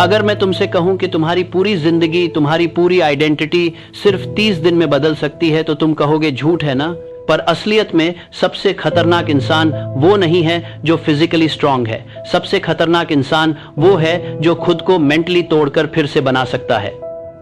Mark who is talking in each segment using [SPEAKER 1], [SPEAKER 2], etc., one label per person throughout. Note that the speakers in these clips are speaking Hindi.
[SPEAKER 1] अगर मैं तुमसे कहूं कि तुम्हारी पूरी जिंदगी, तुम्हारी पूरी आइडेंटिटी सिर्फ 30 दिन में बदल सकती है, तो तुम कहोगे झूठ है ना। पर असलियत में सबसे खतरनाक इंसान वो नहीं है जो फिजिकली स्ट्रांग है। सबसे खतरनाक इंसान वो है जो खुद को मेंटली तोड़कर फिर से बना सकता है।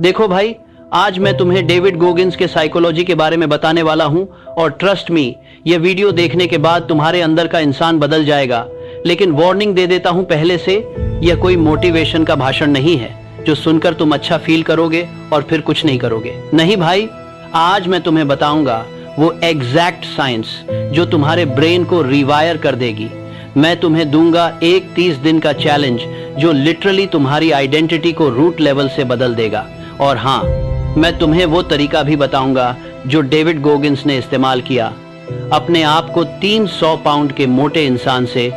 [SPEAKER 1] देखो भाई, आज मैं तुम्हें डेविड गोगिंस के साइकोलॉजी के बारे में बताने वाला हूं, और ट्रस्ट मी, ये वीडियो देखने के बाद तुम्हारे अंदर का इंसान बदल जाएगा। लेकिन वार्निंग दे देता हूं पहले से, यह कोई मोटिवेशन का भाषण नहीं है जो सुनकर तुम अच्छा फील करोगे और फिर कुछ नहीं करोगे। नहीं भाई, आज मैं तुम्हें बताऊंगा वो एग्जैक्ट साइंस जो तुम्हारे ब्रेन को रिवायर कर देगी। मैं तुम्हें दूंगा एक 30 दिन का चैलेंज जो लिटरली तुम्हारी आइडेंटिटी को रूट लेवल से बदल देगा। और हाँ, मैं तुम्हें वो तरीका भी बताऊंगा जो डेविड गोगिंस ने इस्तेमाल किया अपने आप को 300 पाउंड के मोटे इंसान से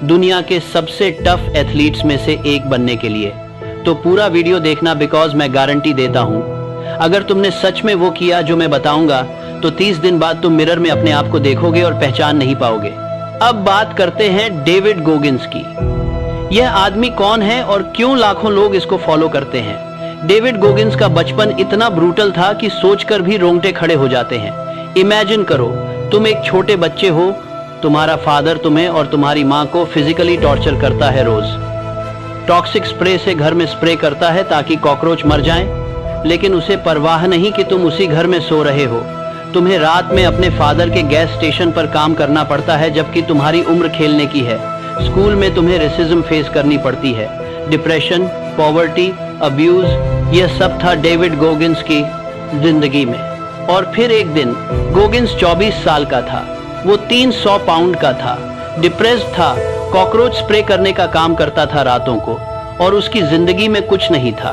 [SPEAKER 1] दुनिया के सबसे टफ एथलीट्स में से एक बनने के लिए। तो पूरा वीडियो देखना, बिकॉज मैं गारंटी देता हूं अगर तुमने सच में वो किया जो मैं बताऊंगा, तो 30 दिन बाद तुम मिरर में अपने आप को देखोगे और पहचान नहीं पाओगे। अब बात करते हैं डेविड गोगिंस की। यह आदमी कौन है और क्यों लाखों लोग इसको फॉलो करते हैं? डेविड गोगिंस का बचपन इतना ब्रूटल था कि सोचकर भी रोंगटे खड़े हो जाते हैं। इमेजिन करो, तुम एक छोटे बच्चे हो, तुम्हारा फादर तुम्हें और तुम्हारी माँ को फिजिकली टॉर्चर करता है रोज। टॉक्सिक स्प्रे से घर में स्प्रे करता है ताकि कॉकरोच मर जाएं, लेकिन उसे परवाह नहीं कि तुम उसी घर में सो रहे हो। तुम्हें रात में अपने फादर के गैस स्टेशन पर काम करना पड़ता है जबकि तुम्हारी उम्र खेलने की है। स्कूल में तुम्हें रेसिज्म फेस करनी पड़ती है। डिप्रेशन, पॉवर्टी, अब्यूज, यह सब था डेविड गोगिंस की जिंदगी में। और फिर एक दिन गोगिंस 24 साल का था। वो 300 पाउंड का था, डिप्रेस्ड था, कॉकरोच स्प्रे करने का काम करता था रातों को, और उसकी जिंदगी में कुछ नहीं था।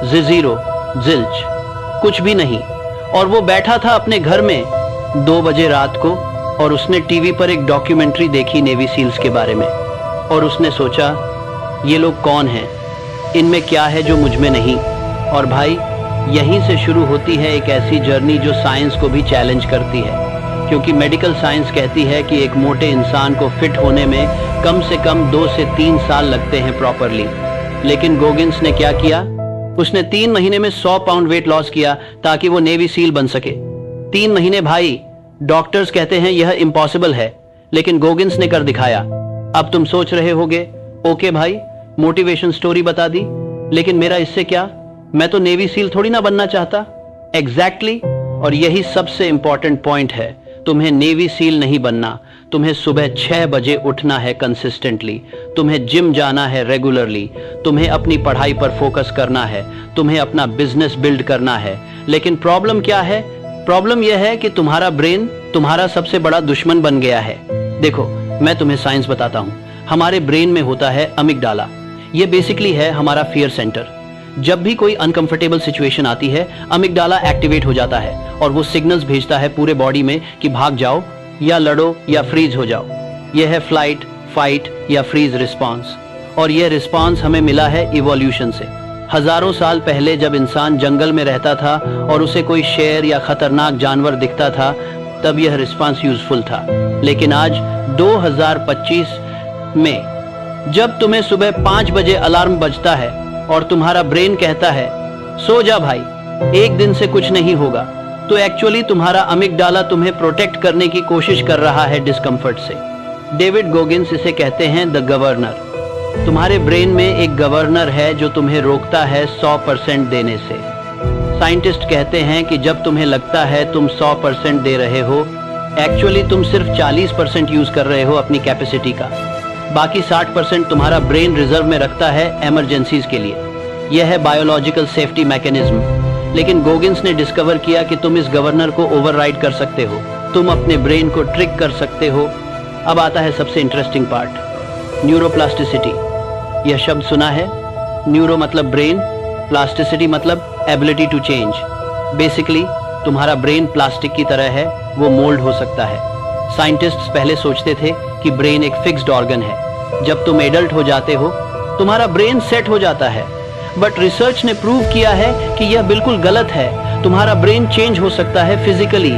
[SPEAKER 1] जीरो, जिल्च, कुछ भी नहीं। और वो बैठा था अपने घर में 2 बजे रात को, और उसने टीवी पर एक डॉक्यूमेंट्री देखी नेवी सील्स के बारे में, और उसने सोचा ये लोग कौन हैं, इनमें क्या है जो मुझ में नहीं। और भाई, यहीं से शुरू होती है एक ऐसी जर्नी जो साइंस को भी चैलेंज करती है, क्योंकि मेडिकल साइंस कहती है कि एक मोटे इंसान को फिट होने में कम से कम 2 से 3 साल लगते हैं प्रॉपरली। लेकिन गोगिंस ने क्या किया? उसने 3 महीने में 100 पाउंड वेट लॉस किया ताकि वो नेवी सील बन सके। 3 महीने भाई, डॉक्टर्स कहते हैं यह इम्पॉसिबल है, लेकिन गोगिंस ने कर दिखाया। अब तुम सोच रहे होगे, ओके भाई, मोटिवेशन स्टोरी बता दी, लेकिन मेरा इससे क्या? मैं तो नेवी सील थोड़ी ना बनना चाहता। एग्जैक्टली, और यही सबसे इंपॉर्टेंट पॉइंट है। तुम्हें नेवी सील नहीं बनना, तुम्हें सुबह 6 बजे उठना है कंसिस्टेंटली, तुम्हें जिम जाना है रेगुलरली, तुम्हें अपनी पढ़ाई पर फोकस करना है, तुम्हें अपना बिजनेस बिल्ड करना है। लेकिन प्रॉब्लम क्या है? प्रॉब्लम यह है कि तुम्हारा ब्रेन तुम्हारा सबसे बड़ा दुश्मन बन गया है। देखो, मैं तुम्हें साइंस बताता हूं। हमारे ब्रेन में होता है अमिगडाला। यह बेसिकली है हमारा फियर सेंटर। जब भी कोई अनकंफर्टेबल सिचुएशन आती है, अमिगडाला एक्टिवेट हो जाता है और वो सिग्नल्स भेजता है पूरे बॉडी में कि भाग जाओ या लड़ो या फ्रीज हो जाओ। यह है फ्लाइट, फाइट या फ्रीज रिस्पांस। और यह रिस्पांस हमें मिला है इवोल्यूशन से। हजारों साल पहले जब इंसान जंगल में रहता था और उसे कोई शेर या खतरनाक जानवर दिखता था, तब यह रिस्पांस यूजफुल था। लेकिन आज 2025 में जब तुम्हें सुबह 5 बजे अलार्म बजता है और तुम्हारा ब्रेन कहता है सो जा भाई, एक दिन से कुछ नहीं होगा, तो एक्चुअली तुम्हारा अमिगडाला तुम्हें प्रोटेक्ट करने की कोशिश कर रहा है डिस्कम्फर्ट से। डेविड गोगिंस इसे कहते हैं द गवर्नर। तुम्हारे ब्रेन में एक गवर्नर है जो तुम्हें रोकता है 100% देने से। साइंटिस्ट कहते हैं कि जब तुम्हें लगता है तुम 100% दे रहे हो, एक्चुअली तुम सिर्फ 40% यूज कर रहे हो अपनी कैपेसिटी का। बाकी 60% तुम्हारा ब्रेन रिजर्व में रखता है इमरजेंसीज के लिए। यह है बायोलॉजिकल सेफ्टी मैकेनिज्म। लेकिन गोगिंस ने डिस्कवर किया कि तुम इस गवर्नर को ओवरराइड कर सकते हो, तुम अपने ब्रेन को ट्रिक कर सकते हो। अब आता है सबसे इंटरेस्टिंग पार्ट, न्यूरोप्लास्टिसिटी। यह शब्द सुना है? न्यूरो मतलब ब्रेन, प्लास्टिसिटी मतलब एबिलिटी टू चेंज। बेसिकली तुम्हारा ब्रेन प्लास्टिक की तरह है, वो मोल्ड हो सकता है। साइंटिस्ट्स पहले सोचते थे कि ब्रेन एक फिक्स्ड ऑर्गन है। जब तुम एडल्ट हो जाते हो, तुम्हारा ब्रेन सेट हो जाता है। बट रिसर्च ने प्रूव किया है कि यह बिल्कुल गलत है। तुम्हारा ब्रेन चेंज हो सकता है फिजिकली।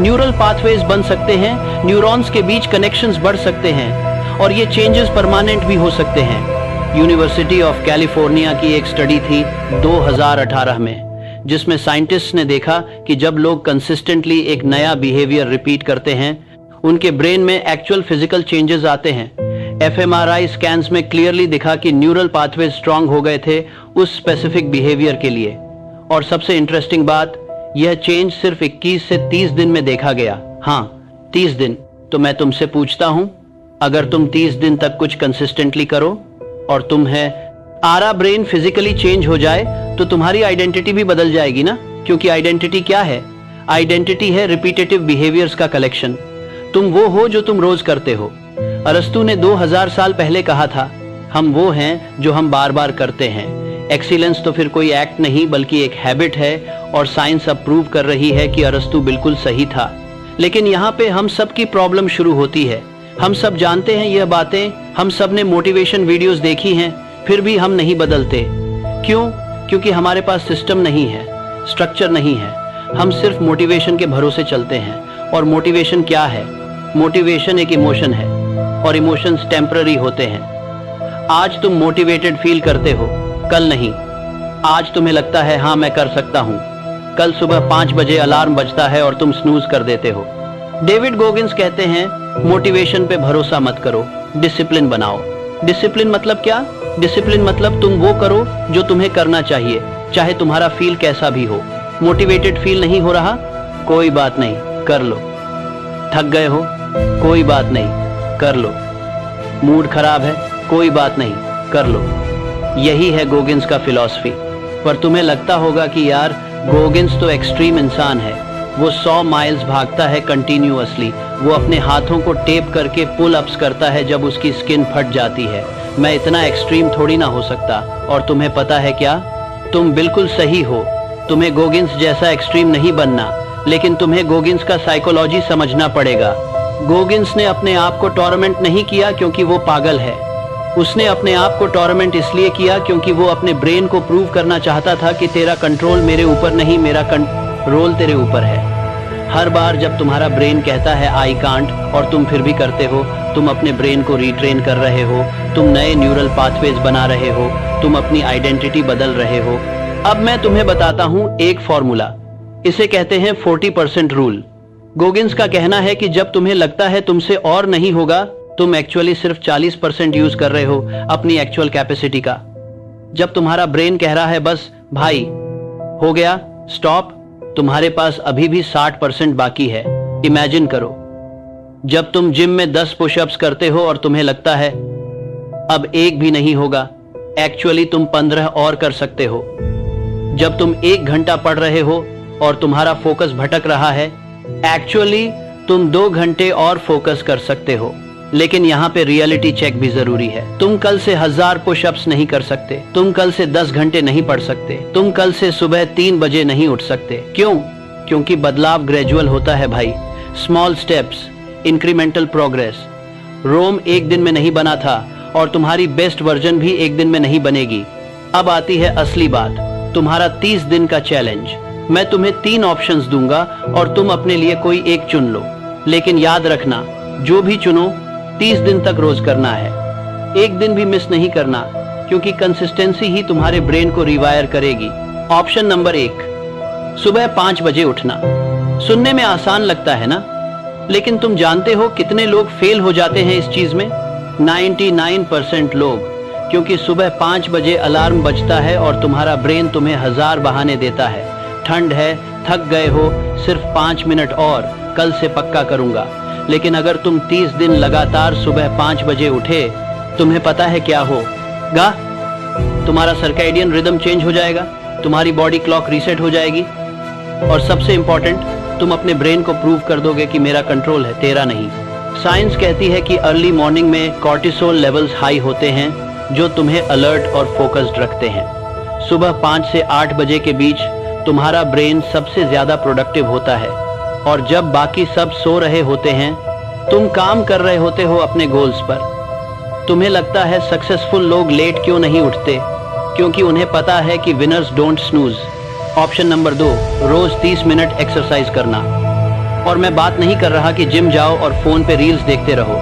[SPEAKER 1] न्यूरल पाथवेज बन सकते हैं, न्यूरॉन्स के बीच कनेक्शंस बढ़ सकते हैं, और ये चेंजेस परमानेंट भी हो सकते हैं। यूनिवर्सिटी ऑफ कैलिफोर्निया की एक स्टडी थी 2018 में, जिसमें साइंटिस्ट ने देखा कि जब लोग कंसिस्टेंटली एक नया बिहेवियर रिपीट करते हैं, उनके ब्रेन में एक्चुअल फिजिकल चेंजेस आते हैं। एफएमआरआई स्कैन्स में क्लियरली दिखा कि न्यूरल पाथवे स्ट्रांग हो गए थे उस स्पेसिफिक बिहेवियर के लिए। और सबसे इंटरेस्टिंग बात, यह चेंज सिर्फ 21 से 30 दिन में देखा गया। हाँ, 30 दिन। तो मैं तुमसे पूछता हूं, अगर तुम 30 दिन तक कुछ कंसिस्टेंटली करो और तुम्हारा ब्रेन फिजिकली चेंज हो जाए, तो तुम्हारी आइडेंटिटी भी बदल जाएगी ना। क्योंकि आइडेंटिटी क्या है? आइडेंटिटी है रिपीटेटिव बिहेवियर्स का कलेक्शन। तुम वो हो जो तुम रोज करते हो। अरस्तु ने 2000 साल पहले कहा था, हम वो हैं जो हम बार बार करते हैं। एक्सीलेंस तो फिर कोई एक्ट नहीं बल्कि एक हैबिट है, और साइंस अब प्रूव कर रही है कि अरस्तु बिल्कुल सही था। लेकिन यहाँ पे हम सब की प्रॉब्लम शुरू होती है। हम सब जानते हैं यह बातें, हम सब ने मोटिवेशन वीडियोस देखी हैं, फिर भी हम नहीं बदलते। क्यों? क्योंकि हमारे पास सिस्टम नहीं है, स्ट्रक्चर नहीं है। हम सिर्फ मोटिवेशन के भरोसे चलते हैं। और मोटिवेशन क्या है? मोटिवेशन एक इमोशन है, और इमोशंस टेम्पररी होते हैं। आज तुम मोटिवेटेड फील करते हो, कल नहीं। आज तुम्हें लगता है हाँ मैं कर सकता हूँ, कल सुबह 5 बजे अलार्म बजता है और तुम स्नूज कर देते हो। डेविड गोगिंस कहते हैं, मोटिवेशन पे भरोसा मत करो, डिसिप्लिन बनाओ। डिसिप्लिन मतलब क्या? डिसिप्लिन मतलब तुम वो करो जो तुम्हें करना चाहिए, चाहे तुम्हारा फील कैसा भी हो। मोटिवेटेड फील नहीं हो रहा? कोई बात नहीं, कर लो। थक गए हो? कोई बात नहीं, कर लो। मूड खराब है? कोई बात नहीं, कर लो। यही है गोगिंस का फिलॉसफी। पर तुम्हें लगता होगा कि यार गोगिंस तो एक्सट्रीम इंसान है, वो 100 माइल्स भागता है कंटिन्यूअसली, वो अपने हाथों को टेप करके पुल अप्स करता है जब उसकी स्किन फट जाती है। मैं इतना एक्सट्रीम थोड़ी ना हो सकता। और तुम्हें पता है क्या? तुम बिल्कुल सही हो, तुम्हें गोगिंस जैसा एक्सट्रीम नहीं बनना, लेकिन तुम्हें गोगिंस का साइकोलॉजी समझना पड़ेगा। गोगिंस ने अपने आप को टॉर्मेंट नहीं किया क्योंकि वो पागल है। उसने अपने आप को टॉर्मेंट इसलिए किया क्योंकि वो अपने ब्रेन को प्रूव करना चाहता था कि तेरा कंट्रोल मेरे ऊपर नहीं, मेरा कंट्रोल तेरे ऊपर है। हर बार जब तुम्हारा ब्रेन कहता है आई कांट और तुम फिर भी करते हो, तुम अपने ब्रेन को रीट्रेन कर रहे हो, तुम नए न्यूरल पाथवेज बना रहे हो, तुम अपनी आइडेंटिटी बदल रहे हो। अब मैं तुम्हें बताता हूं एक फॉर्मूला, इसे कहते हैं 40% रूल। गोगिंस का कहना है कि जब तुम्हें लगता है तुमसे और नहीं होगा, तुम एक्चुअली सिर्फ 40% यूज कर रहे हो अपनी एक्चुअल कैपेसिटी का। जब तुम्हारा ब्रेन कह रहा है बस भाई हो गया, स्टॉप, तुम्हारे पास अभी भी 60% बाकी है। इमेजिन करो, जब तुम जिम में 10 पुशअप्स करते हो और तुम्हें लगता है अब एक भी नहीं होगा, एक्चुअली तुम 15 और कर सकते हो। जब तुम 1 घंटा पढ़ रहे हो और तुम्हारा फोकस भटक रहा है, एक्चुअली तुम 2 घंटे और फोकस कर सकते हो। लेकिन यहाँ पे रियलिटी चेक भी जरूरी है। तुम कल से 1000 पुशअप्स नहीं कर सकते, तुम कल से 10 घंटे नहीं पढ़ सकते, तुम कल से सुबह 3 बजे नहीं उठ सकते। क्यों? क्योंकि बदलाव ग्रेजुअल होता है भाई। Small steps, incremental progress. Rome एक दिन में नहीं बना था और तुम्हारी बेस्ट वर्जन भी एक दिन में नहीं बनेगी। अब आती है असली बात, तुम्हारा 30 दिन का चैलेंज। मैं तुम्हें 3 ऑप्शंस दूंगा और तुम अपने लिए कोई एक चुन लो। लेकिन याद रखना, जो भी चुनो 30 दिन तक रोज करना है, एक दिन भी मिस नहीं करना, क्योंकि कंसिस्टेंसी ही तुम्हारे ब्रेन को रिवायर करेगी। ऑप्शन नंबर 1, सुबह 5 बजे उठना। सुनने में आसान लगता है ना, लेकिन तुम जानते हो कितने लोग फेल हो जाते हैं इस चीज में? 99% लोग, क्योंकि सुबह 5 बजे अलार्म बजता है और तुम्हारा ब्रेन तुम्हें 1000 बहाने देता है। ठंड है, थक गए हो, सिर्फ 5 मिनट और, कल से पक्का करूंगा। लेकिन अगर तुम 30 दिन लगातार सुबह 5 बजे उठे, तुम्हें पता है क्या होगा? तुम्हारा सर्कैडियन रिदम चेंज हो जाएगा, तुम्हारी बॉडी क्लॉक रीसेट हो जाएगी, और सबसे इंपॉर्टेंट, तुम अपने ब्रेन को प्रूव कर दोगे कि मेरा कंट्रोल है, तेरा नहीं। साइंस कहती है कि अर्ली मॉर्निंग में कॉर्टिसोल लेवल्स हाई होते हैं, जो तुम्हें अलर्ट और फोकस्ड रखते हैं। सुबह 5 से 8 बजे के बीच तुम्हारा ब्रेन सबसे ज्यादा प्रोडक्टिव होता है, और जब बाकी सब सो रहे होते हैं, तुम काम कर रहे होते हो अपने गोल्स पर। तुम्हें लगता है सक्सेसफुल लोग लेट क्यों नहीं उठते? क्योंकि उन्हें पता है कि winners don't snooze. Option number 2, रोज 30 मिनट एक्सरसाइज करना। और मैं बात नहीं कर रहा कि जिम जाओ और फोन पे रील्स देखते रहो,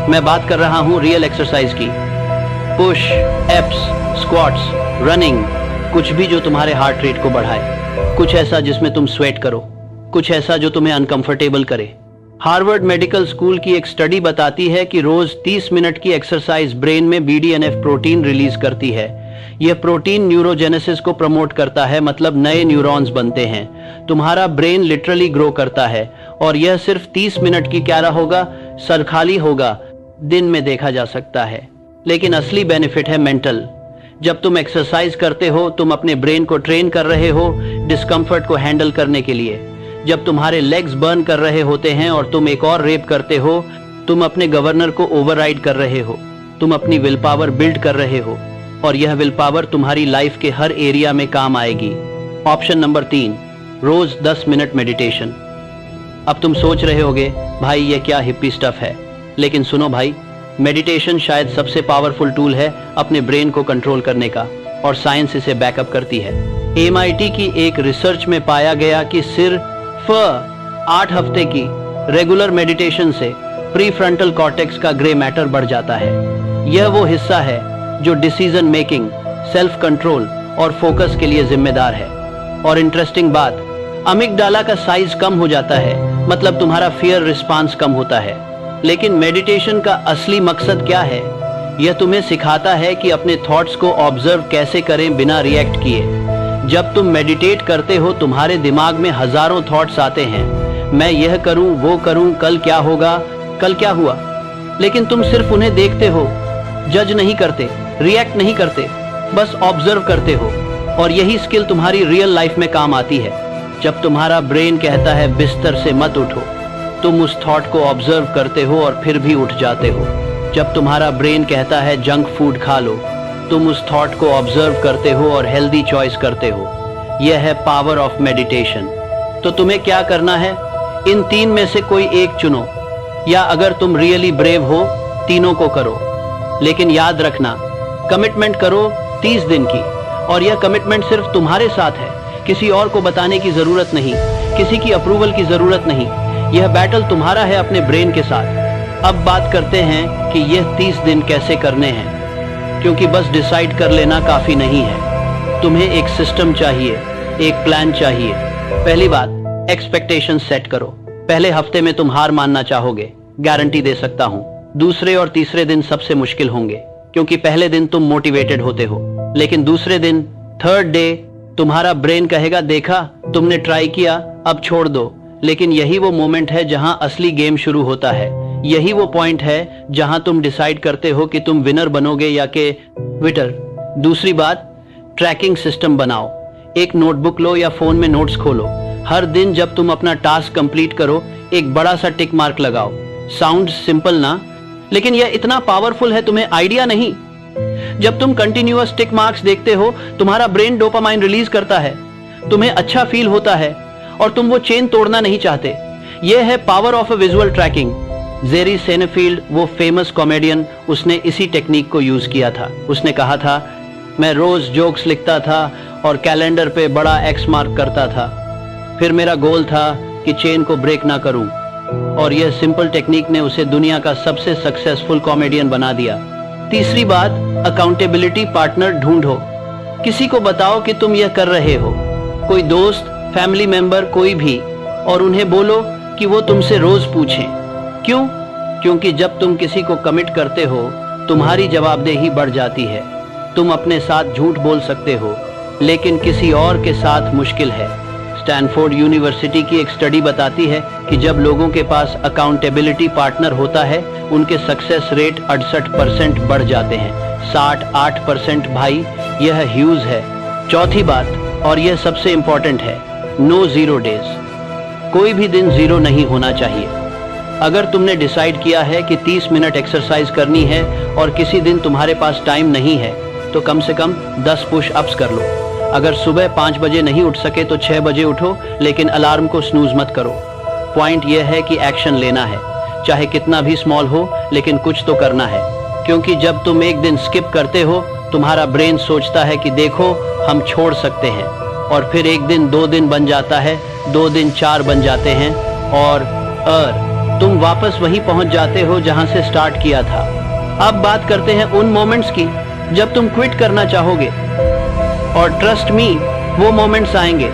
[SPEAKER 1] मैं बात कर रहा हूँ रियल एक्सरसाइज की। पुश, एप्स, स्क्वाट्स, रनिंग, कुछ भी जो तुम्हारे हार्ट रेट को बढ़ाए, कुछ ऐसा जिसमें तुम स्वेट करो, कुछ ऐसा जो तुम्हें अनकंफर्टेबल करे। हार्वर्ड मेडिकल स्कूल की एक स्टडी बताती है कि रोज 30 मिनट की एक्सरसाइज ब्रेन में BDNF प्रोटीन रिलीज करती है। यह प्रोटीन न्यूरोजेनेसिस को प्रमोट करता है, मतलब नए न्यूरॉन्स बनते हैं। तुम्हारा ब्रेन लिटरली ग्रो करता है, और यह सिर्फ 30 मिनट की क्या होगा, सरखाली होगा, दिन में देखा जा सकता है। लेकिन असली बेनिफिट है मेंटल। जब तुम एक्सरसाइज करते हो, तुम अपने ब्रेन को ट्रेन कर रहे हो डिस्कम्फर्ट को हैंडल करने के लिए। जब तुम्हारे लेग्स बर्न कर रहे होते हैं और तुम एक और रेप करते हो, तुम अपने गवर्नर को ओवरराइड कर रहे हो, तुम अपनी विल पावर बिल्ड कर रहे हो, और यह विल पावर तुम्हारी लाइफ के हर एरिया में काम आएगी। ऑप्शन नंबर 3, रोज 10 मिनट मेडिटेशन। अब तुम सोच रहे होगे, भाई ये क्या हिप्पी स्टफ है, लेकिन सुनो भाई, मेडिटेशन शायद सबसे पावरफुल टूल है अपने ब्रेन को कंट्रोल करने का, और साइंस इसे बैकअप करती है। MIT की एक रिसर्च में पाया गया कि सिर्फ 8 हफ्ते की रेगुलर मेडिटेशन से प्रीफ्रंटल कॉर्टेक्स का ग्रे मैटर बढ़ जाता है। यह वो हिस्सा है जो डिसीजन मेकिंग, सेल्फ कंट्रोल और फोकस के लिए जिम्मेदार है। और इंटरेस्टिंग बात, अमिगडाला का साइज कम हो जाता है, मतलब तुम्हारा फियर रिस्पांस कम होता है। लेकिन मेडिटेशन का असली मकसद क्या है? यह तुम्हें सिखाता है कि अपने थॉट्स को ऑब्जर्व कैसे करें बिना रिएक्ट किए। जब तुम मेडिटेट करते हो, तुम्हारे दिमाग में हजारों थॉट्स आते हैं, मैं यह करूं, वो करूं, कल क्या होगा, कल क्या हुआ। लेकिन तुम सिर्फ उन्हें देखते हो, जज नहीं करते, रिएक्ट नहीं करते, बस ऑब्जर्व करते हो। और यही स्किल तुम्हारी रियल लाइफ में काम आती है। जब तुम्हारा ब्रेन कहता है बिस्तर से मत उठो, तुम उस थॉट को ऑब्जर्व करते हो और फिर भी उठ जाते हो। जब तुम्हारा ब्रेन कहता है जंक फूड खा लो, तुम उस थॉट को ऑब्जर्व करते हो और हेल्दी चॉइस करते हो। यह है पावर ऑफ मेडिटेशन। तो तुम्हें क्या करना है? इन 3 में से कोई एक चुनो, या अगर तुम रियली ब्रेव हो, तीनों को करो। लेकिन याद रखना, कमिटमेंट करो 30 दिन की, और यह कमिटमेंट सिर्फ तुम्हारे साथ है, किसी और को बताने की जरूरत नहीं, किसी की अप्रूवल की जरूरत नहीं। यह बैटल तुम्हारा है अपने ब्रेन के साथ। अब बात करते हैं कि यह 30 दिन कैसे करने हैं, क्योंकि बस डिसाइड कर लेना काफी नहीं है। तुम्हें एक सिस्टम चाहिए, एक प्लान चाहिए। पहली बात, एक्सपेक्टेशन सेट करो। पहले हफ्ते में तुम हार मानना चाहोगे, गारंटी दे सकता हूं। दूसरे और तीसरे दिन सबसे मुश्किल होंगे, क्योंकि पहले दिन तुम मोटिवेटेड होते हो, लेकिन दूसरे दिन, थर्ड डे, तुम्हारा ब्रेन कहेगा देखा तुमने ट्राई किया, अब छोड़ दो। लेकिन यही वो मोमेंट है जहां असली गेम शुरू होता है। यही वो पॉइंट है जहां तुम डिसाइड करते हो कि तुम विनर बनोगे या कि विटर। दूसरी बात, ट्रैकिंग सिस्टम बनाओ। एक नोटबुक लो या फोन में नोट्स खोलो। हर दिन जब तुम अपना टास्क कंप्लीट करो, एक बड़ा सा टिक मार्क लगाओ। साउंड सिंपल ना, लेकिन यह इतना पावरफुल है, तुम्हें आइडिया नहीं। जब तुम कंटिन्यूअस टिक मार्क्स देखते हो, तुम्हारा ब्रेन डोपामाइन रिलीज करता है, तुम्हें अच्छा फील होता है, और तुम वो चेन तोड़ना नहीं चाहते। यह है power of a visual tracking. Jerry Seinfeld, वो फेमस कॉमेडियन, उसने इसी टेक्निक को यूज किया था। उसने कहा था, मैं रोज जोक्स लिखता था और कैलेंडर पे बड़ा एक्स मार्क करता था। फिर मेरा गोल था कि चेन को ब्रेक ना करूं, और यह सिंपल टेक्निक ने उसे दुनिया का सबसे सक्सेसफुल कॉमेडियन बना दिया। तीसरी बात, अकाउंटेबिलिटी पार्टनर ढूंढो। किसी को बताओ कि तुम यह कर रहे हो, कोई दोस्त, फैमिली मेंबर, कोई भी, और उन्हें बोलो कि वो तुमसे रोज पूछें। क्यों? क्योंकि जब तुम किसी को कमिट करते हो, तुम्हारी जवाबदेही बढ़ जाती है। तुम अपने साथ झूठ बोल सकते हो, लेकिन किसी और के साथ मुश्किल है। स्टैनफोर्ड यूनिवर्सिटी की एक स्टडी बताती है कि जब लोगों के पास अकाउंटेबिलिटी पार्टनर होता है, उनके सक्सेस रेट 68% बढ़ जाते हैं। 68% भाई, यह ह्यूज है। चौथी बात, और यह सबसे इंपॉर्टेंट है, नो जीरो डेज। कोई भी दिन जीरो नहीं होना चाहिए। अगर तुमने डिसाइड किया है कि 30 मिनट एक्सरसाइज करनी है और किसी दिन तुम्हारे पास टाइम नहीं है, तो कम से कम 10 पुश अप्स कर लो। अगर सुबह 5 बजे नहीं उठ सके तो 6 बजे उठो, लेकिन अलार्म को स्नूज मत करो। पॉइंट यह है कि एक्शन लेना है, चाहे कितना भी स्मॉल हो, लेकिन कुछ तो करना है। क्योंकि जब तुम एक दिन स्किप करते हो, तुम्हारा ब्रेन सोचता है कि देखो हम छोड़ सकते हैं, और फिर एक दिन 2 दिन बन जाता है, 2 दिन 4 बन जाते हैं, और तुम वापस वहीं पहुंच जाते हो जहां से स्टार्ट किया था। अब बात करते हैं उन मोमेंट्स की जब तुम क्विट करना चाहोगे। और ट्रस्ट मी, वो मोमेंट्स आएंगे।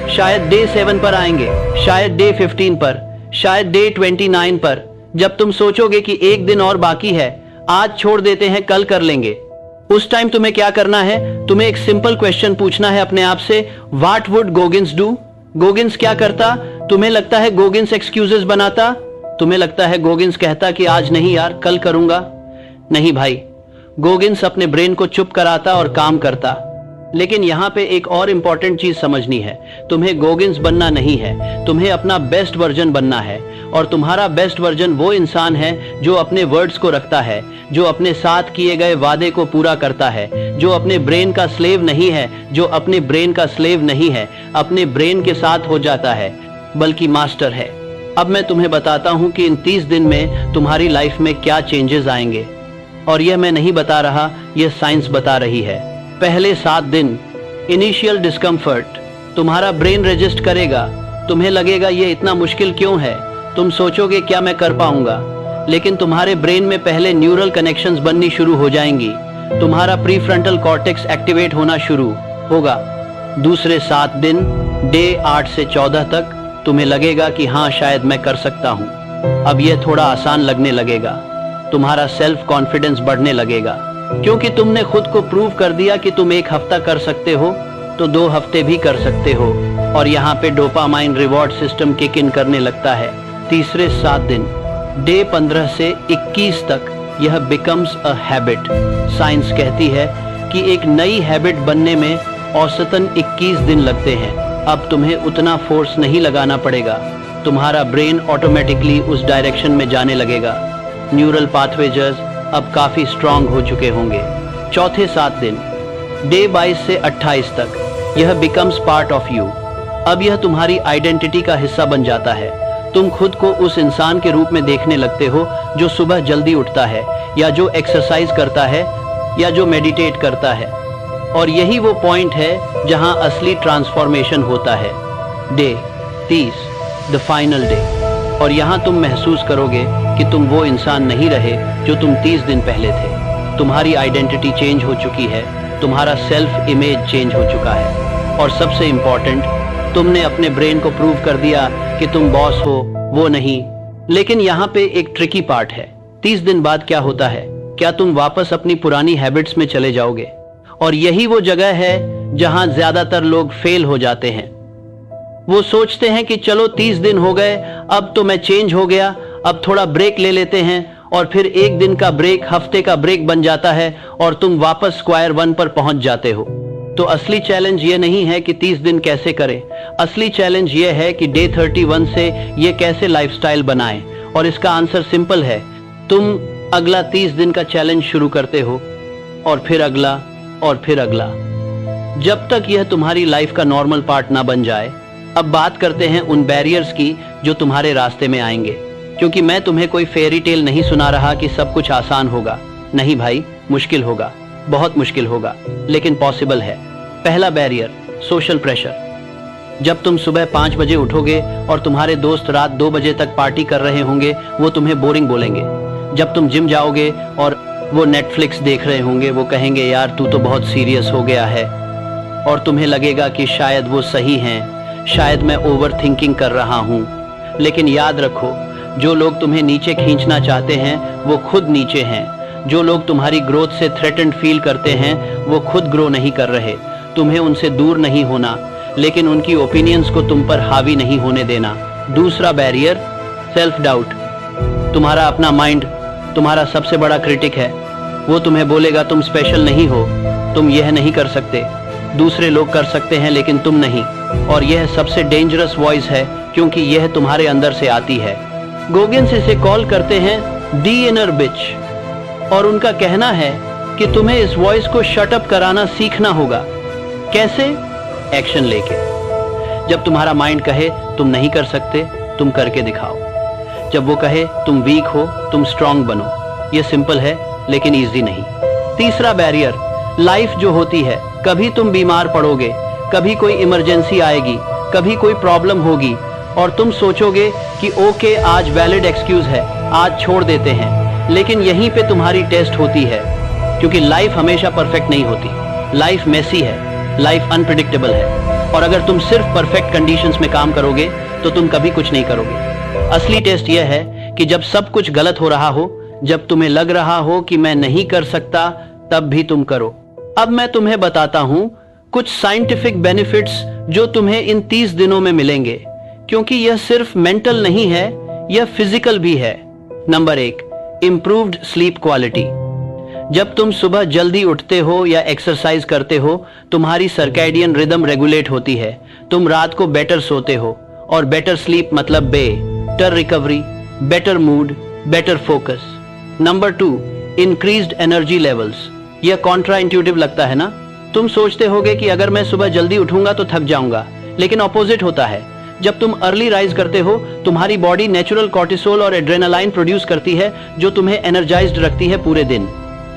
[SPEAKER 1] शायद डे 7 पर आएंगे, शायद डे 15 पर, शायद डे 29 पर, जब तुम सोचोगे कि एक दिन और बाकी है, आज छोड़ देते हैं, कल कर लेंगे। उस टाइम तुम्हें क्या करना है? तुम्हें एक सिंपल क्वेश्चन पूछना है अपने आप से, what would Goggins do? Goggins क्या करता? तुम्हें लगता है गोगिंस एक्सक्यूजेस बनाता? तुम्हें लगता है गोगिंस कहता कि आज नहीं यार, कल करूंगा? नहीं भाई, गोगिंस अपने ब्रेन को चुप कराता और काम करता। लेकिन यहां पे एक और इंपॉर्टेंट चीज समझनी है, तुम्हें गोगिंस बनना नहीं है, तुम्हें अपना बेस्ट वर्जन बनना है। और तुम्हारा बेस्ट वर्जन वो इंसान है जो अपने वर्ड्स को रखता है, जो अपने साथ किए गए वादे को पूरा करता है, जो अपने ब्रेन का स्लेव नहीं है, जो अपने ब्रेन का स्लेव नहीं है, अपने ब्रेन के साथ हो जाता है, बल्कि मास्टर है। अब मैं तुम्हें बताता हूं कि इन 30 दिन में तुम्हारी लाइफ में क्या चेंजेस आएंगे। और यह मैं नहीं बता रहा, यह साइंस बता रही है। पहले 7 दिन इनिशियल डिस्कम्फर्ट, तुम्हारा ब्रेन रजिस्ट करेगा, तुम्हें लगेगा ये इतना मुश्किल क्यों है, तुम सोचोगे क्या मैं कर पाऊंगा। लेकिन तुम्हारे ब्रेन में पहले न्यूरल कनेक्शंस बननी शुरू हो जाएंगी, तुम्हारा प्रीफ्रंटल कॉर्टेक्स एक्टिवेट होना शुरू होगा। दूसरे 7 दिन, डे 8 से 14 तक, तुम्हें लगेगा कि हाँ शायद मैं कर सकता हूँ। अब यह थोड़ा आसान लगने लगेगा, तुम्हारा सेल्फ कॉन्फिडेंस बढ़ने लगेगा, क्योंकि तुमने खुद को प्रूव कर दिया कि तुम 1 हफ्ता कर सकते हो तो 2 हफ्ते भी कर सकते हो। और यहाँ पे dopamine reward system kick in करने लगता है। तीसरे 7 दिन, डे 15 से 21 तक, यह बिकम्स अ हैबिट। साइंस कहती है कि एक नई हैबिट बनने में औसतन 21 दिन लगते हैं। अब तुम्हें उतना फोर्स नहीं लगाना पड़ेगा, तुम्हारा ब्रेन ऑटोमेटिकली उस डायरेक्शन में जाने लगेगा। न्यूरल पाथवेज अब काफी स्ट्रांग हो चुके होंगे। चौथे 7 दिन, डे 22 से 28 तक, यह बिकम्स पार्ट ऑफ यू। अब यह तुम्हारी आइडेंटिटी का हिस्सा बन जाता है। तुम खुद को उस इंसान के रूप में देखने लगते हो जो सुबह जल्दी उठता है, या जो एक्सरसाइज करता है, या जो मेडिटेट करता है। और यही वो पॉइंट है जहां असली ट्रांसफॉर्मेशन होता है। Day 30, the final day. और यहां तुम महसूस करोगे कि तुम वो इंसान नहीं रहे जो तुम 30 दिन पहले थे। तुम्हारी आइडेंटिटी चेंज हो चुकी है, तुम्हारा सेल्फ इमेज चेंज हो चुका है। और सबसे इंपॉर्टेंट, तुमने अपने ब्रेन को प्रूव कर दिया कि तुम बॉस हो, वो नहीं। लेकिन यहाँ पे एक ट्रिकी पार्ट है। 30 दिन बाद क्या होता है? क्या तुम वापस अपनी पुरानी हैबिट्स में चले जाओगे? और यही वो जगह है जहां ज्यादातर लोग फेल हो जाते हैं। वो सोचते हैं कि चलो 30 दिन हो गए, अब तो मैं चेंज हो गया, अब थोड़ा ब्रेक ले लेते हैं। और फिर एक दिन का ब्रेक हफ्ते का ब्रेक बन जाता है और तुम वापस स्क्वायर 1 पर पहुंच जाते हो। तो असली चैलेंज ये नहीं है कि 30 दिन कैसे करें, असली चैलेंज ये है कि डे 31 से ये कैसे लाइफस्टाइल बनाएं। और इसका आंसर सिंपल है, तुम अगला 30 दिन का चैलेंज शुरू करते हो, और फिर अगला, और फिर अगला, जब तक यह तुम्हारी लाइफ का नॉर्मल पार्ट ना बन जाए। अब बात करते हैं उन बैरियर्स की जो तुम्हारे रास्ते में आएंगे, क्योंकि मैं तुम्हें कोई फेरी टेल नहीं सुना रहा कि सब कुछ आसान होगा। नहीं भाई, मुश्किल होगा, बहुत मुश्किल होगा, लेकिन पॉसिबल है। पहला बैरियर, सोशल प्रेशर। जब तुम सुबह 5 बजे उठोगे और तुम्हारे दोस्त रात 2 बजे तक पार्टी कर रहे होंगे, वो तुम्हें बोरिंग बोलेंगे। जब तुम जिम जाओगे और वो नेटफ्लिक्स देख रहे होंगे, वो कहेंगे यार तू तो बहुत सीरियस हो गया है। और तुम्हें लगेगा कि शायद वो सही हैं, शायद मैं ओवर थिंकिंग कर रहा हूँ। लेकिन याद रखो, जो लोग तुम्हें नीचे खींचना चाहते हैं वो खुद नीचे हैं। जो लोग तुम्हारी ग्रोथ से थ्रेटेंड फील करते हैं वो खुद ग्रो नहीं कर रहे। तुम्हें उनसे दूर नहीं होना, लेकिन उनकी ओपिनियंस को तुम पर हावी नहीं होने देना। दूसरा बैरियर, सेल्फ डाउट। तुम्हारा अपना माइंड तुम्हारा सबसे बड़ा क्रिटिक है। वो तुम्हें बोलेगा तुम स्पेशल नहीं हो, तुम यह नहीं कर सकते, दूसरे लोग कर सकते हैं लेकिन तुम नहीं। और यह सबसे डेंजरस वॉइस है, क्योंकि यह तुम्हारे अंदर से आती है। गोगिंस इसे कॉल करते हैं दी इनर बिच। और उनका कहना है कि तुम्हें इस वॉइस को शट अप कराना सीखना होगा। कैसे? एक्शन लेके। जब तुम्हारा माइंड कहे तुम नहीं कर सकते, तुम करके दिखाओ। जब वो कहे तुम वीक हो, तुम स्ट्रांग बनो। ये सिंपल है लेकिन इजी नहीं। तीसरा बैरियर, लाइफ जो होती है, कभी तुम बीमार पड़ोगे, कभी कोई इमरजेंसी आएगी, कभी कोई प्रॉब्लम होगी, और तुम सोचोगे कि ओके आज वैलिड एक्सक्यूज है, आज छोड़ देते हैं। लेकिन यहीं पे तुम्हारी टेस्ट होती है। क्योंकि लाइफ हमेशा परफेक्ट नहीं होती। लाइफ मेसी है, लाइफ अनप्रिडिक्टेबल है, और अगर तुम सिर्फ परफेक्ट कंडीशंस में काम करोगे तो तुम कभी कुछ नहीं करोगे। असली टेस्ट यह है कि जब सब कुछ गलत हो रहा हो, जब तुम्हें लग रहा हो कि मैं नहीं कर सकता, तब भी तुम करो। अब मैं तुम्हें बताता हूं कुछ साइंटिफिक बेनिफिट्स जो तुम्हें इन 30 दिनों में मिलेंगे, क्योंकि यह सिर्फ मेंटल नहीं है, यह फिजिकल भी है। Number 1, improved sleep quality. जब तुम सुबह जल्दी उठते हो या एक्सरसाइज करते हो, तुम्हारी सर्कैडियन रिदम रेगुलेट होती है, तुम रात को बेटर सोते हो, और बेटर स्लीप मतलब better recovery, better mood, better focus. Number 2, increased energy levels. यह कॉन्ट्रा इंट्यूटिव लगता है ना? तुम सोचते होगे कि अगर मैं सुबह जल्दी उठूंगा तो थक जाऊंगा, लेकिन ऑपोजिट होता है। जब तुम अर्ली राइज करते हो, तुम्हारी बॉडी नेचुरल कॉर्टिसोल और एड्रेनालाइन प्रोड्यूस करती है, जो तुम्हें एनर्जाइज्ड रखती है पूरे दिन।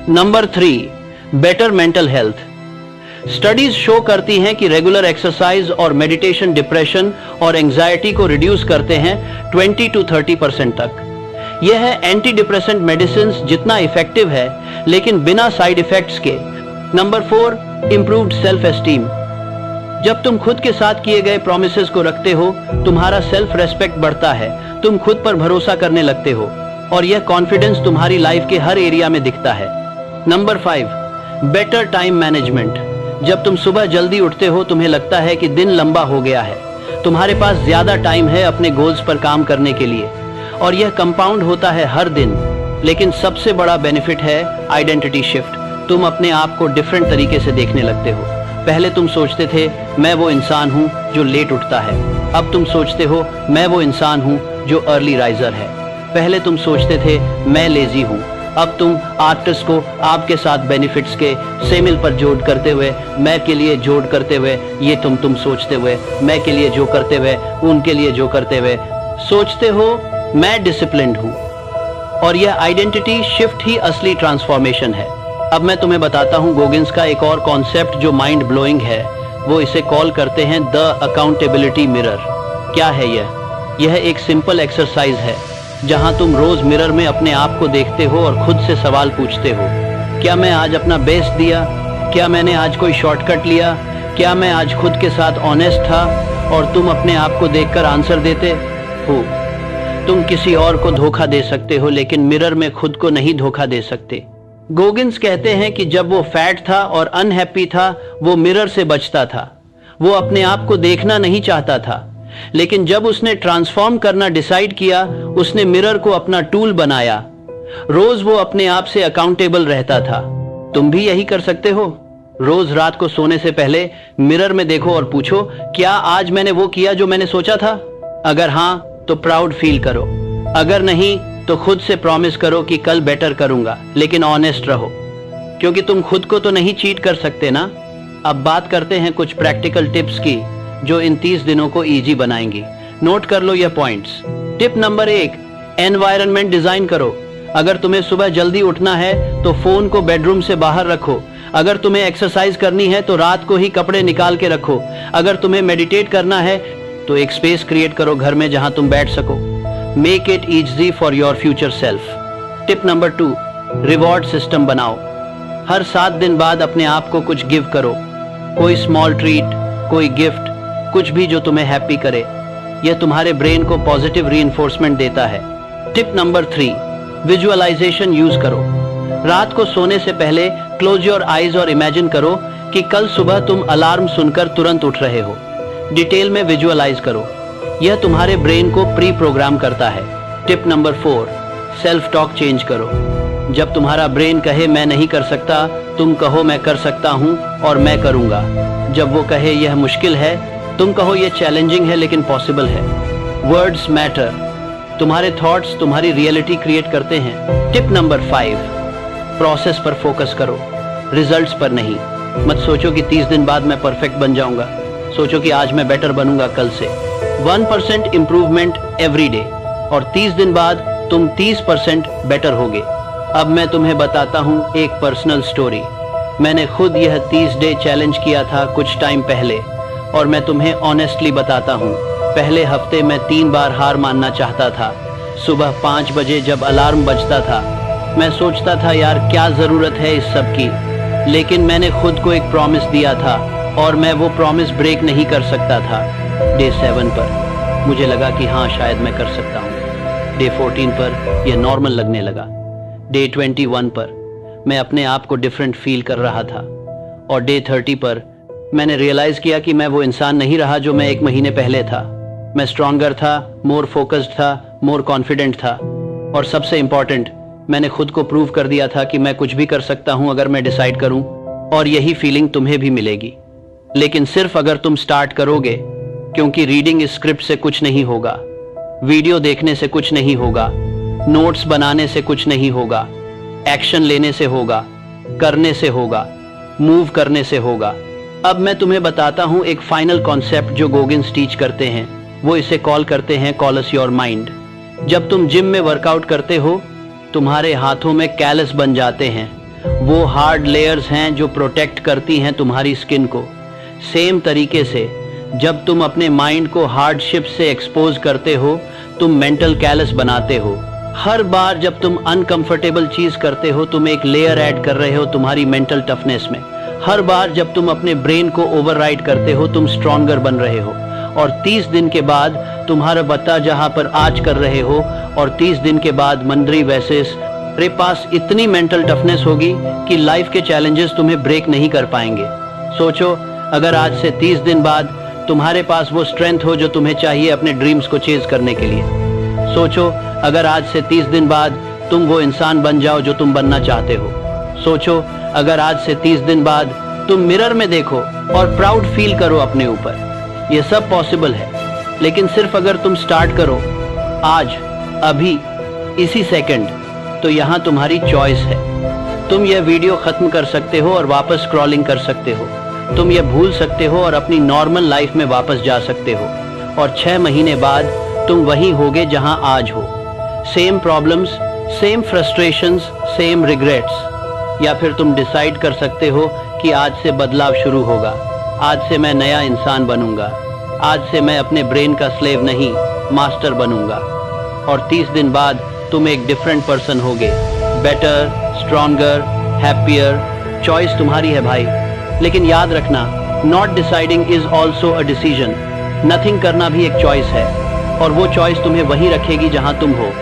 [SPEAKER 1] Number 3, better mental health. Studies show करती हैं कि रेगुलर एक्सरसाइज और मेडिटेशन डिप्रेशन और एंजाइटी को रिड्यूस करते हैं 20 to 30% तक। यह है एंटी डिप्रेसेंट मेडिसिन जितना इफेक्टिव है, लेकिन बिना साइड इफेक्ट्स के। Number 4, improved self esteem. जब तुम खुद के साथ किए गए प्रॉमिसेस को रखते हो, तुम्हारा सेल्फ रेस्पेक्ट बढ़ता है, तुम खुद पर भरोसा करने लगते हो, और यह कॉन्फिडेंस तुम्हारी लाइफ के हर एरिया में दिखता है। Number 5, better time management. जब तुम सुबह जल्दी उठते हो, तुम्हें लगता है कि दिन लंबा हो गया है, तुम्हारे पास ज्यादा टाइम है अपने गोल्स पर काम करने के लिए, और यह कंपाउंड होता है हर दिन। लेकिन सबसे बड़ा बेनिफिट है आइडेंटिटी शिफ्ट। तुम अपने आप को डिफरेंट तरीके से देखने लगते हो। पहले तुम सोचते थे मैं वो इंसान हूं जो लेट उठता है, अब तुम सोचते हो मैं वो इंसान हूं जो अर्ली राइजर है। पहले तुम सोचते थे मैं लेजी हूं, अब तुम आर्टिस्ट को आपके साथ बेनिफिट्स के सेमिल पर जोड़ करते हुए, मैं के लिए जोड़ करते हुए, ये तुम सोचते हुए, मैं के लिए जो करते हुए, उनके लिए जो करते हुए, सोचते हो मैं डिसिप्लिन्ड हूं। और यह आइडेंटिटी शिफ्ट ही असली ट्रांसफॉर्मेशन है। अब मैं तुम्हें बताता हूं गोगिन्स का एक और कॉन्सेप्ट जो माइंड ब्लोइंग है। वो इसे कॉल करते हैं द अकाउंटेबिलिटी मिरर। क्या है यह? यह एक सिंपल एक्सरसाइज है जहां तुम रोज मिरर में अपने आप को देखते हो और खुद से सवाल पूछते हो, क्या मैं आज अपना बेस्ट दिया? क्या मैंने आज कोई शॉर्टकट लिया? क्या मैं आज खुद के साथ ऑनेस्ट था? और तुम अपने आप को देखकर आंसर देते हो। तुम किसी और को धोखा दे सकते हो, लेकिन मिरर में खुद को नहीं धोखा दे सकते। गोगिन्स कहते हैं कि जब वो फैट था और अनहैप्पी था, वो मिरर से बचता था। वो अपने आप को देखना नहीं चाहता था, लेकिन जब उसने ट्रांसफॉर्म करना डिसाइड किया, उसने मिरर को अपना टूल बनाया। रोज वो अपने आप से अकाउंटेबल रहता था। तुम भी यही कर सकते हो। रोज रात को सोने से पहले मिरर में देखो और पूछो, क्या आज मैंने वो किया जो मैंने सोचा था? अगर हां, तो प्राउड फील करो। अगर नहीं, तो खुद से प्रॉमिस करो कि कल बेटर करूंगा, लेकिन ऑनेस्ट रहो, क्योंकि तुम खुद को तो नहीं चीट कर सकते ना। अब बात करते हैं कुछ प्रैक्टिकल टिप्स की जो इन 30 दिनों को इजी बनाएंगी। नोट कर लो ये points. Tip number 1, environment design करो। अगर तुम्हें सुबह जल्दी उठना है तो फोन को बेडरूम से बाहर रखो। अगर तुम्हें एक्सरसाइज करनी है तो रात को ही कपड़े निकाल के रखो। अगर तुम्हें मेडिटेट करना है तो एक स्पेस क्रिएट करो घर में जहां तुम बैठ सको। Make it easy for your future self. Tip number 2, reward system बनाओ। हर 7 दिन बाद अपने आप को कुछ गिव करो। कोई स्मॉल ट्रीट, कोई गिफ्ट, कुछ भी जो तुम्हें हैप्पी करे। यह तुम्हारे ब्रेन को पॉजिटिव रीइंफोर्समेंट देता है। टिप नंबर 3, विजुअलाइजेशन यूज करो। रात को सोने से पहले क्लोज योर आईज और इमेजिन करो कि कल सुबह तुम अलार्म सुनकर तुरंत उठ रहे हो। डिटेल में विजुअलाइज करो। यह तुम्हारे ब्रेन को प्री प्रोग्राम करता है। Tip number 4, self talk change करो। जब तुम्हारा ब्रेन कहे मैं नहीं कर सकता, तुम कहो मैं कर सकता हूं और मैं करूंगा। जब वो कहे यह मुश्किल है, तुम कहो यह चैलेंजिंग है लेकिन पॉसिबल है। Words matter. तुम्हारे थॉट्स तुम्हारी रियलिटी क्रिएट करते हैं। टिप नंबर 5, प्रोसेस पर फोकस करो, रिजल्ट्स पर नहीं। मत सोचो कि 30 दिन बाद मैं परफेक्ट बन जाऊंगा। सोचो कि आज मैं बेटर बनूंगा कल से। 1% इंप्रूवमेंट एवरी डे, और 30 दिन बाद तुम 30% बेटर होगे। अब मैं तुम्हें बताता हूं एक पर्सनल स्टोरी। मैंने खुद यह 30 डे चैलेंज किया था कुछ टाइम पहले, और मैं तुम्हें ऑनेस्टली बताता हूं, पहले हफ्ते मैं 3 बार हार मानना चाहता था। सुबह 5 बजे जब अलार्म बजता था, मैं सोचता था यार क्या ज़रूरत है इस सब की, लेकिन मैंने खुद को एक प्रॉमिस दिया था और मैं वो प्रॉमिस ब्रेक नहीं कर सकता था। डे 7 पर मुझे लगा कि हाँ शायद मैं कर सकता हूँ। डे 14 पर यह नॉर्मल लगने लगा। डे 21 पर मैं अपने आप को डिफरेंट फील कर रहा था और डे 30 पर मैंने रियलाइज़ किया कि मैं वो इंसान नहीं रहा जो मैं 1 महीने पहले था। मैं स्ट्रॉन्गर था, मोर फोकस्ड था, मोर कॉन्फिडेंट था और सबसे इम्पॉर्टेंट, मैंने खुद को प्रूव कर दिया था कि मैं कुछ भी कर सकता हूं अगर मैं डिसाइड करूं, और यही फीलिंग तुम्हें भी मिलेगी। लेकिन सिर्फ अगर तुम स्टार्ट करोगे, क्योंकि रीडिंग स्क्रिप्ट से कुछ नहीं होगा, वीडियो देखने से कुछ नहीं होगा, नोट्स बनाने से कुछ नहीं होगा, एक्शन लेने से होगा, करने से होगा, मूव करने से होगा। अब मैं तुम्हें बताता हूं एक फाइनल कॉन्सेप्ट जो गोगिन्स टीच करते हैं। वो इसे कॉल करते हैं कॉलस योर माइंड। जब तुम जिम में वर्कआउट करते हो, तुम्हारे हाथों में कैलस बन जाते हैं। वो हार्ड लेयर्स हैं जो प्रोटेक्ट करती हैं तुम्हारी स्किन को। सेम तरीके से जब तुम अपने माइंड को हार्डशिप से एक्सपोज करते हो, तुम मेंटल कैलस बनाते हो। हर बार जब तुम अनकंफर्टेबल चीज करते हो, तुम एक लेयर ऐड कर रहे हो तुम्हारी मेंटल टफनेस में। हर बार जब तुम अपने ब्रेन को ओवरराइड करते हो, तुम स्ट्रॉन्गर बन रहे हो। और 30 दिन के बाद तुम्हारा बता जहां पर आज कर रहे हो, और 30 दिन के बाद मंदरी वैसेस तेरे पास इतनी मेंटल टफनेस होगी कि लाइफ के चैलेंजेस तुम्हें ब्रेक नहीं कर पाएंगे। सोचो, अगर आज से 30 दिन बाद तुम्हारे पास वो स्ट्रेंथ हो जो तुम्हें चाहिए अपने ड्रीम्स को चेज करने के लिए। सोचो, अगर आज से 30 दिन बाद तुम वो इंसान बन जाओ जो तुम बनना चाहते हो। सोचो, अगर आज से 30 दिन बाद तुम मिरर में देखो और प्राउड फील करो अपने ऊपर। ये सब पॉसिबल है, लेकिन सिर्फ अगर तुम स्टार्ट करो आज, अभी, इसी सेकंड, तो यहाँ तुम्हारी चॉइस है। तुम यह वीडियो खत्म कर सकते हो और वापस स्क्रॉलिंग कर सकते हो। तुम यह भूल सकते हो और अपनी नॉर्मल लाइफ में वापस जा सकते हो, और 6 महीने बाद तुम वहीं होगे जहां आज हो। Same problems, same frustrations, same regrets. या फिर तुम डिसाइड कर सकते हो कि आज से बदलाव शुरू होगा। आज से मैं नया इंसान बनूंगा। आज से मैं अपने ब्रेन का स्लेव नहीं, मास्टर बनूंगा। और 30 दिन बाद तुम एक डिफरेंट पर्सन होगे, बेटर, स्ट्रॉन्गर, हैप्पियर। चॉइस तुम्हारी है भाई, लेकिन याद रखना, not deciding is also a decision. Nothing करना भी एक चॉइस है, और वो चॉइस तुम्हें वहीं रखेगी जहां तुम हो।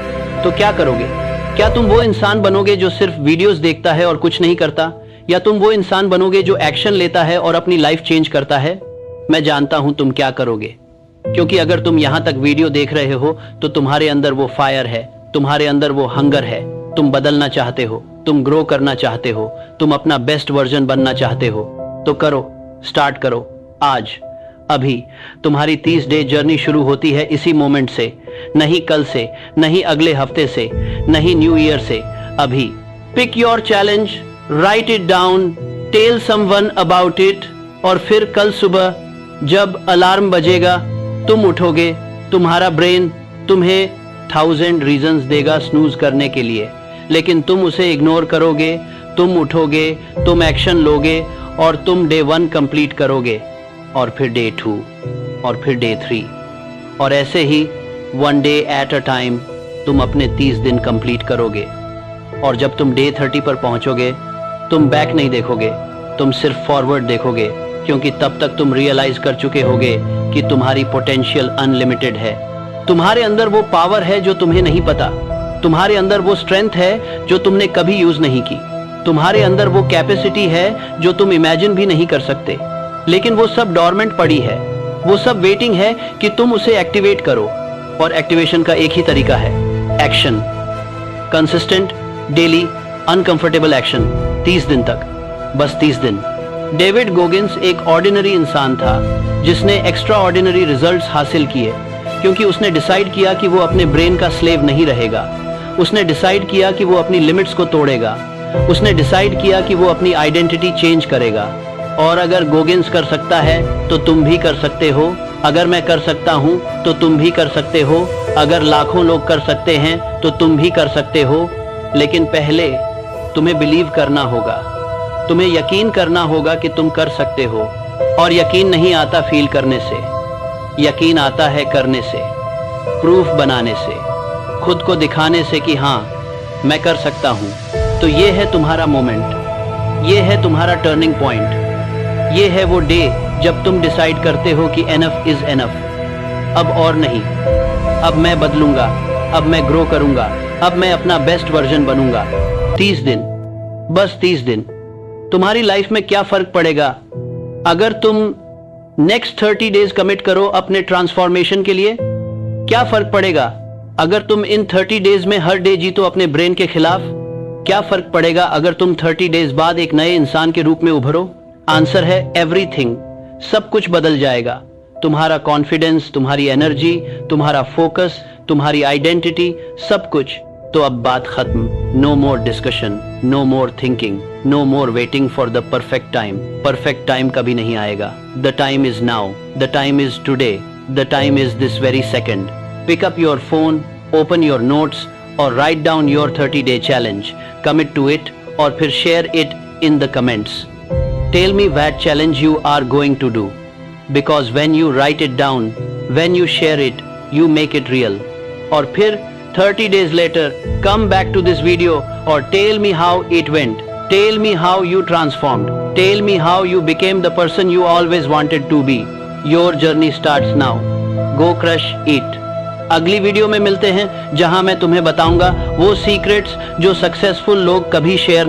[SPEAKER 1] तो क्या करोगे? क्या तुम वो इंसान बनोगे जो सिर्फ वीडियोस देखता है और कुछ नहीं करता, या तुम वो इंसान बनोगे जो एक्शन लेता है और अपनी लाइफ चेंज करता है? मैं जानता हूं तुम क्या करोगे, क्योंकि अगर तुम यहां तक वीडियो देख रहे हो तो तुम्हारे अंदर वो फायर है, तुम्हारे अंदर वो हंगर है। तुम बदलना चाहते हो, तुम ग्रो करना चाहते हो, तुम अपना बेस्ट वर्जन बनना चाहते हो। तो करो, स्टार्ट करो आज, अभी। तुम्हारी 30 डे जर्नी शुरू होती है इसी मोमेंट से, नहीं कल से, नहीं अगले हफ्ते से, नहीं न्यू ईयर से, अभी। Pick your challenge, write it down, tell someone about it, और फिर कल सुबह जब अलार्म बजेगा तुम उठोगे, तुम्हारा ब्रेन तुम्हें 1000 रीजंस देगा स्नूज करने के लिए, लेकिन तुम उसे इग्नोर करोगे। तुम उठोगे, तुम एक्शन लोगे, और तुम डे 1 कंप्लीट करोगे, और फिर डे 2, और फिर डे 3, और ऐसे ही 1 डे एट अ टाइम तुम अपने 30 दिन कंप्लीट करोगे। और जब तुम डे 30 पर पहुंचोगे, तुम बैक नहीं देखोगे, तुम सिर्फ फॉरवर्ड देखोगे, क्योंकि तब तक तुम रियलाइज कर चुके होगे कि तुम्हारी पोटेंशियल अनलिमिटेड है। तुम्हारे अंदर वो पावर है जो तुम्हें नहीं पता। तुम्हारे अंदर वो स्ट्रेंथ है जो तुमने कभी यूज नहीं की। तुम्हारे अंदर वो कैपेसिटी है जो तुम इमेजिन भी नहीं कर सकते, लेकिन वो सब डॉर्मेंट पड़ी है। वो सब वेटिंग है कि तुम उसे एक्टिवेट करो। और एक्टिवेशन का एक ही तरीका है, action. Consistent, daily, uncomfortable action, 30 दिन तक, बस 30 दिन। डेविड गोगिन्स एक ऑर्डिनरी इंसान था जिसने एक्स्ट्रा ऑर्डिनरी रिजल्ट्स हासिल किए, क्योंकि उसने डिसाइड किया कि वो अपने ब्रेन का स्लेव नहीं रहेगा। उसने डिसाइड किया कि वो अपनी लिमिट्स को तोड़ेगा। उसने डिसाइड किया कि वो अपनी आइडेंटिटी चेंज करेगा। और अगर गोगिन्स कर सकता है तो तुम भी कर सकते हो। अगर मैं कर सकता हूं तो तुम भी कर सकते हो। अगर लाखों लोग कर सकते हैं तो तुम भी कर सकते हो। लेकिन पहले तुम्हें बिलीव करना होगा, तुम्हें यकीन करना होगा कि तुम कर सकते हो। और यकीन नहीं आता फील करने से, यकीन आता है करने से, प्रूफ बनाने से, खुद को दिखाने से कि हाँ मैं कर सकता हूँ। तो ये है तुम्हारा मोमेंट, ये है तुम्हारा टर्निंग पॉइंट, ये है वो डे जब तुम डिसाइड करते हो कि एनफ इज एनफ, अब और नहीं, अब मैं बदलूंगा, अब मैं ग्रो करूंगा, अब मैं अपना बेस्ट वर्जन बनूंगा। 30 दिन, बस 30 दिन। तुम्हारी लाइफ में क्या फर्क पड़ेगा अगर तुम नेक्स्ट 30 डेज कमिट करो अपने ट्रांसफॉर्मेशन के लिए? क्या फर्क पड़ेगा अगर तुम इन 30 डेज में हर डे जीतो अपने ब्रेन के खिलाफ? क्या फर्क पड़ेगा अगर तुम 30 डेज बाद एक नए इंसान के रूप में उभरो? आंसर है एवरीथिंग। सब कुछ बदल जाएगा, तुम्हारा कॉन्फिडेंस, तुम्हारी एनर्जी, तुम्हारा फोकस, तुम्हारी आइडेंटिटी, सब कुछ। तो अब बात खत्म। No more discussion, no more thinking, no more waiting for the perfect time. Perfect time कभी नहीं आएगा। The time is now, the time is today, the time is this very second. Pick up your phone, open your notes और write down your 30-day challenge. Commit to it और फिर share it in the comments. Tell me what challenge you are going to do, because when you write it down, when you share it, you make it real. और फिर 30 days later, come back to this video or tell me how it went. Tell me how you transformed. Tell me how you became the person you always wanted to be. Your journey starts now. Go crush it. अगली वीडियो में मिलते हैं जहां मैं तुम्हें बताऊंगा वो सीक्रेट्स जो सक्सेसफुल लोग कभी शेयर नहीं